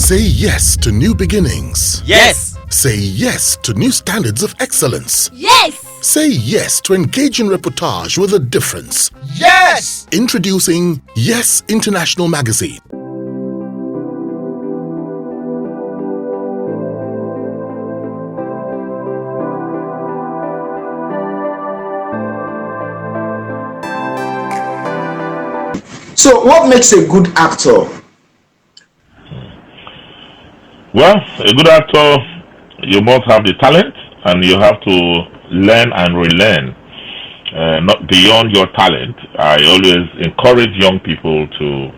Say yes to new beginnings. Yes. Say yes to new standards of excellence. Yes. Say yes to engaging reportage with a difference. Yes. Introducing Yes International Magazine. So, what makes a good actor? Well, a good actor, you must have the talent, and you have to learn and relearn. Not beyond your talent. I always encourage young people to,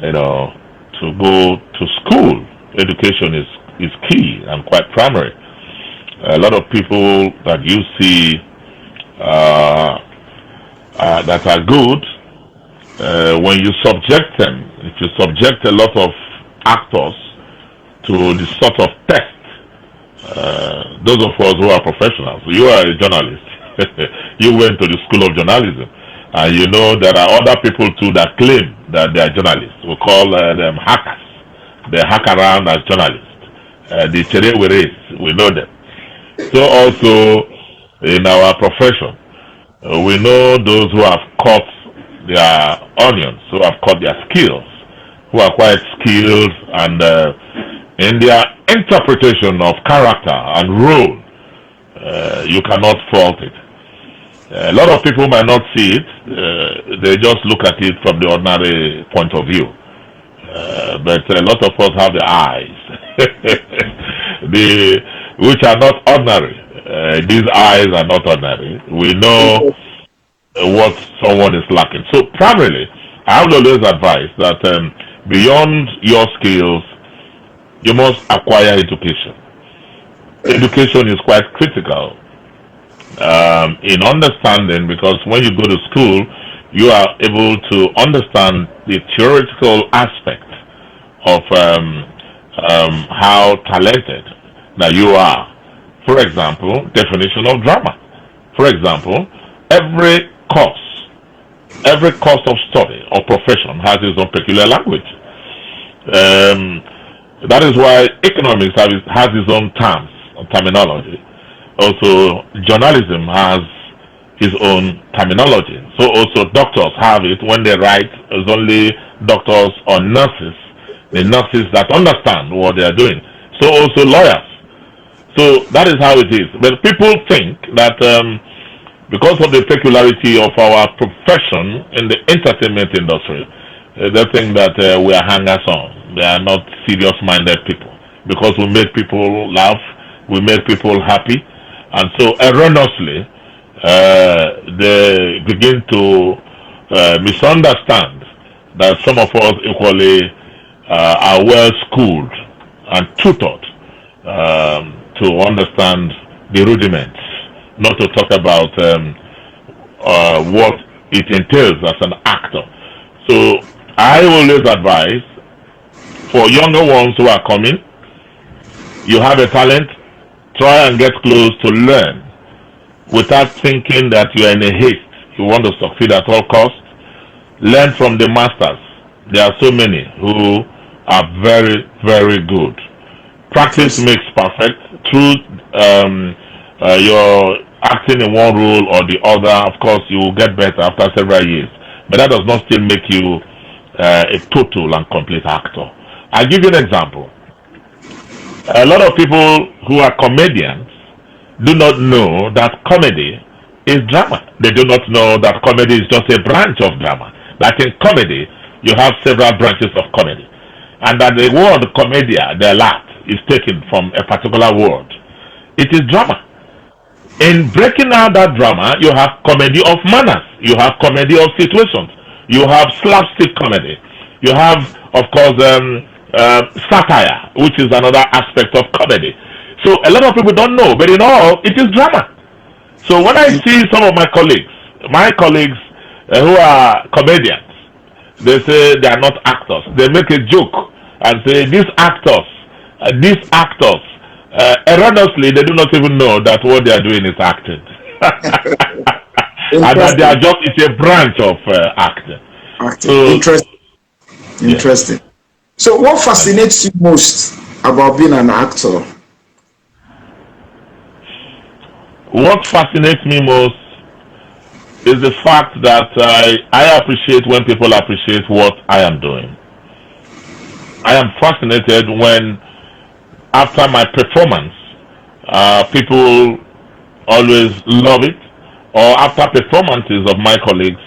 to go to school. Education is key and quite primary. A lot of people that you see that are good, when you subject them, if you subject a lot of actors to the sort of test, those of us who are professionals, you are a journalist, you went to the school of journalism, and you know there are other people too that claim that they are journalists. We call them hackers. They hack around as journalists. The Chereweres, we know them. So also in our profession, we know those who have caught their onions, who have caught their skills, who are quite skilled and in their interpretation of character and role, you cannot fault it. A lot of people might not see it, they just look at it from the ordinary point of view. But a lot of us have the eyes, which are not ordinary. These eyes are not ordinary. We know what someone is lacking. So primarily, I would always advise that beyond your skills, you must acquire education. Education is quite critical in understanding, because when you go to school, you are able to understand the theoretical aspect of how talented that you are. For example, definition of drama. For example, every course of study or profession has its own peculiar language. That is why economics has its own terms and terminology. Also, journalism has its own terminology. So also doctors have it. When they write, it's only doctors or nurses, the nurses that understand what they are doing. So also lawyers. So that is how it is. But people think that because of the peculiarity of our profession in the entertainment industry, they think that we are hangers-on. They are not serious-minded people. Because we make people laugh, we make people happy, and so erroneously they begin to misunderstand that some of us equally are well-schooled and tutored to understand the rudiments, not to talk about what it entails as an actor. So I always advise for younger ones who are coming, you have a talent, try and get close to learn without thinking that you are in a haste. You want to succeed at all costs. Learn from the masters. There are so many who are very, very good. Practice makes perfect. Through your acting in one role or the other, of course, you will get better after several years. But that does not still make you a total and complete actor. I'll give you an example. A lot of people who are comedians do not know that comedy is drama. They do not know that comedy is just a branch of drama. That in comedy, you have several branches of comedy. And that the word commedia, the laugh, is taken from a particular word. It is drama. In breaking out that drama, you have comedy of manners. You have comedy of situations. You have slapstick comedy. You have, of course, satire, which is another aspect of comedy. So a lot of people don't know, but in all, it is drama. So when I see some of my colleagues who are comedians, they say they are not actors. They make a joke and say these actors, erroneously, they do not even know that what they are doing is acting. And that they are it's a branch of acting. So, interesting. So what fascinates you most about being an actor? What fascinates me most is the fact that I appreciate when people appreciate what I am doing. I am fascinated when, after my performance, people always love it, or after performances of my colleagues,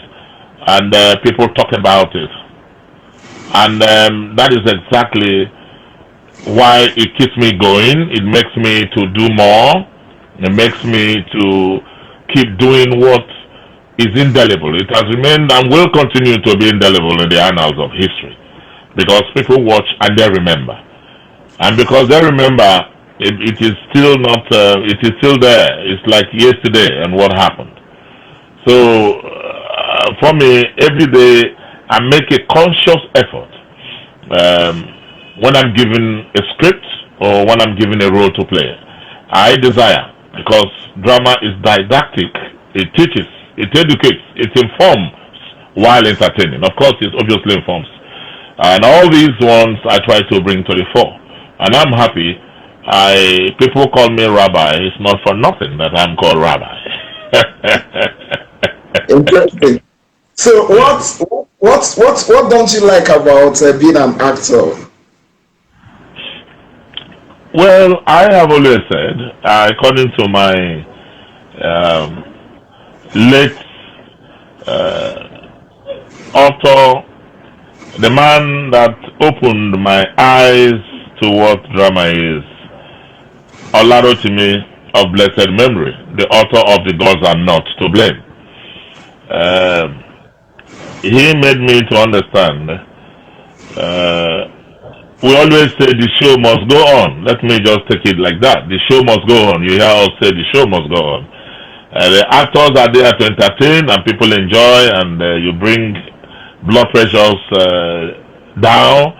and people talk about it. And that is exactly why it keeps me going. It makes me to do more. It makes me to keep doing what is indelible. It has remained and will continue to be indelible in the annals of history because people watch and they remember. And because they remember, it is still not, it is still there. It's like yesterday and what happened. So for me, every day I make a conscious effort when I'm given a script or when I'm given a role to play. I desire, because drama is didactic, it teaches, it educates, it informs while entertaining. Of course, it obviously informs. And all these ones I try to bring to the fore. And I'm happy. People call me Rabbi. It's not for nothing that I'm called Rabbi. Interesting. So what don't you like about being an actor? Well, I have always said, according to my late author, the man that opened my eyes to what drama is, Olarotimi of blessed memory, the author of The Gods Are Not to Blame. He made me to understand. We always say the show must go on. Let me just take it like that. The show must go on. You hear us say the show must go on. The actors are there to entertain and people enjoy, and you bring blood pressures down.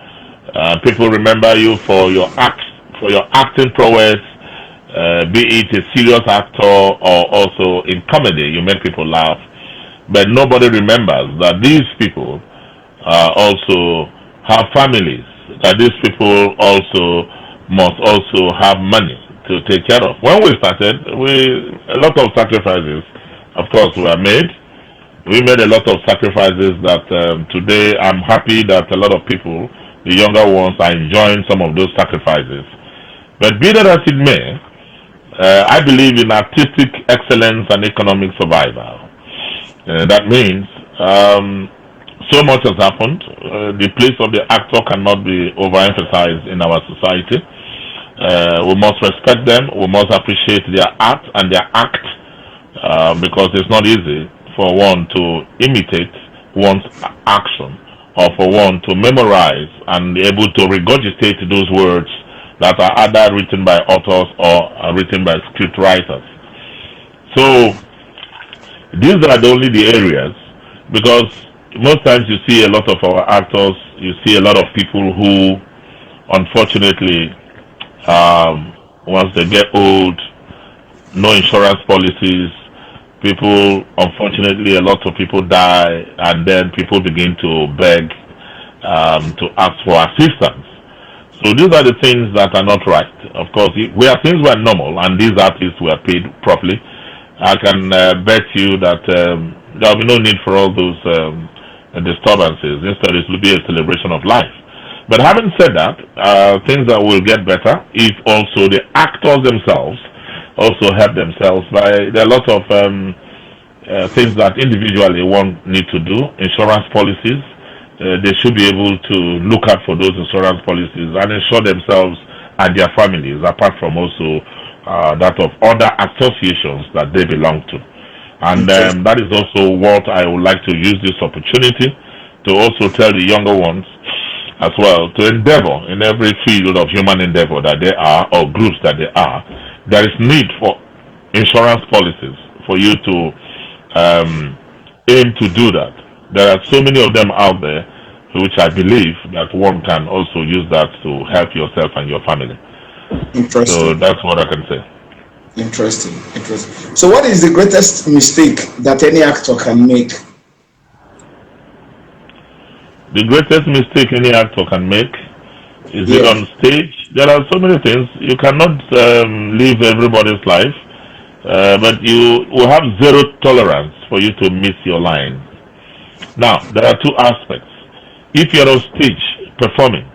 People remember you for your acting prowess, be it a serious actor or also in comedy. You make people laugh, but nobody remembers that these people also have families. That these people also must also have money to take care of. When we started, a lot of sacrifices, of course, were made. We made a lot of sacrifices that today I'm happy that a lot of people, the younger ones, are enjoying some of those sacrifices. But be that as it may, I believe in artistic excellence and economic survival. That means so much has happened. The place of the actor cannot be overemphasized in our society. We must respect them. We must appreciate their art and their act because it's not easy for one to imitate one's action or for one to memorize and be able to regurgitate those words that are either written by authors or are written by script writers. So these are only the areas, because most times you see a lot of our actors, you see a lot of people who unfortunately once they get old, no insurance policies, people, unfortunately a lot of people die and then people begin to beg to ask for assistance. So these are the things that are not right. Of course, where things were normal and these artists were paid properly, I can bet you that there will be no need for all those disturbances. Instead, it will be a celebration of life. But having said that, things that will get better if also the actors themselves also help themselves by there are a lot of things that individually one need to do. Insurance policies, they should be able to look out for those insurance policies and ensure themselves and their families, apart from also that of other associations that they belong to. And that is also what I would like to use this opportunity to also tell the younger ones as well, to endeavor in every field of human endeavor that they are, or groups that they are. There is need for insurance policies for you to aim to do that. There are so many of them out there, which I believe that one can also use that to help yourself and your family. Interesting. So that's what I can say. Interesting. So what is the greatest mistake that any actor can make? The greatest mistake any actor can make Is it Yeah. on stage? There are so many things. You cannot live everybody's life, but you will have zero tolerance for you to miss your line. Now, there are two aspects. If you're on stage performing,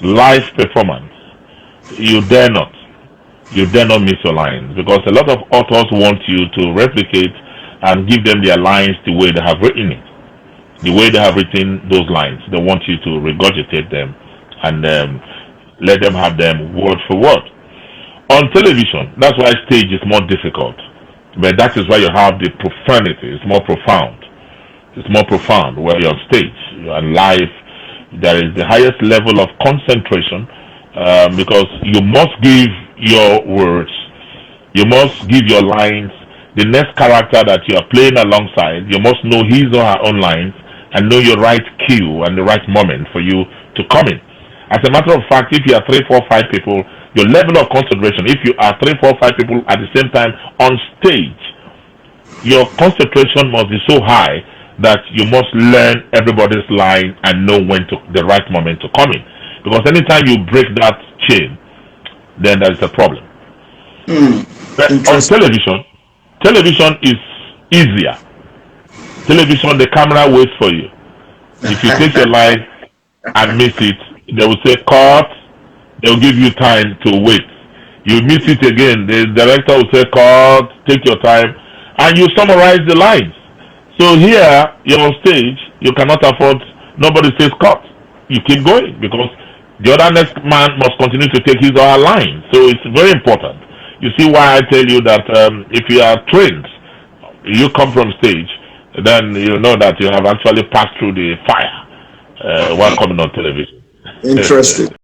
live performance, you dare not. You dare not miss your lines because a lot of authors want you to replicate and give them their lines the way they have written it, the way they have written those lines. They want you to regurgitate them and let them have them word for word. On television, that's why stage is more difficult. But that is why you have the profanity. It's more profound. It's more profound where you're on stage. You are live. There is the highest level of concentration because you must give your words. You must give your lines. The next character that you are playing alongside, you must know his or her own lines and know your right cue and the right moment for you to come in. As a matter of fact, if you are three, four, five people, your level of concentration, if you are three, four, five people at the same time on stage, your concentration must be so high that you must learn everybody's line and know when to the right moment to come in. Because anytime you break that chain, then there is a problem. But on television is easier. Television, the camera waits for you. If you take your line and miss it, they will say cut. They will give you time to wait. You miss it again, the director will say cut, take your time, and you summarize the lines. So here, you're on stage, you cannot afford, nobody says cut. You keep going because the other next man must continue to take his or her line. So it's very important. You see why I tell you that if you are trained, you come from stage, then you know that you have actually passed through the fire while coming on television. Interesting.